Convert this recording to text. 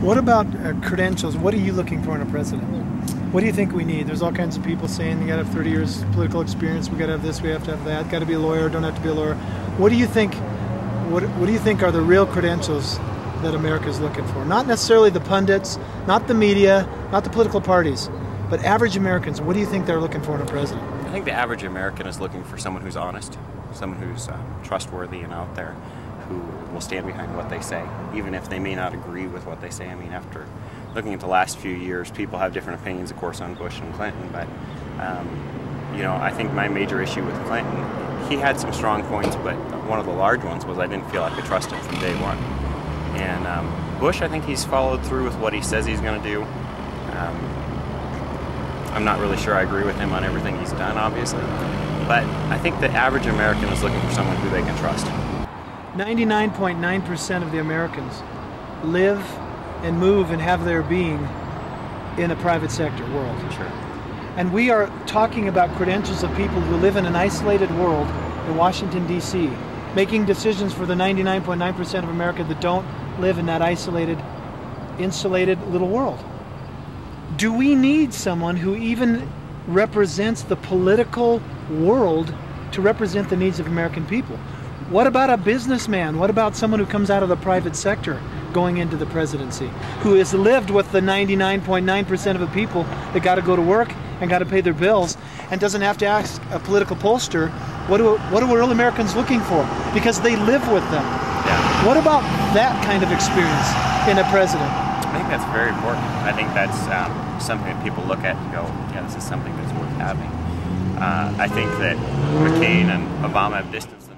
What about credentials? What are you looking for in a president? What do you think we need? There's all kinds of people saying you got to have 30 years political experience. We got to have this. We have to have that. Got to be a lawyer. Don't have to be a lawyer. What do you think? What do you think are the real credentials that America's looking for? Not necessarily the pundits, not the media, not the political parties, but average Americans. What do you think they're looking for in a president? I think the average American is looking for someone who's honest, someone who's trustworthy and out there, who will stand behind what they say, even if they may not agree with what they say. I mean, after looking at the last few years, people have different opinions, of course, on Bush and Clinton, but you know, I think my major issue with Clinton, he had some strong points, but one of the large ones was I didn't feel I could trust him from day one. And Bush, I think he's followed through with what he says he's going to do. I'm not really sure I agree with him on everything he's done, obviously, but I think the average American is looking for someone who they can trust. 99.9% of the Americans live and move and have their being in a private sector world. Sure. And we are talking about credentials of people who live in an isolated world in Washington, D.C., making decisions for the 99.9% of America that don't live in that isolated, insulated little world. Do we need someone who even represents the political world to represent the needs of American people? What about a businessman? What about someone who comes out of the private sector going into the presidency, who has lived with the 99.9% of the people that got to go to work and got to pay their bills and doesn't have to ask a political pollster, what are real Americans looking for? Because they live with them. Yeah. What about that kind of experience in a president? I think that's very important. I think that's something that people look at and go, yeah, this is something that's worth having. I think that McCain and Obama have distanced themselves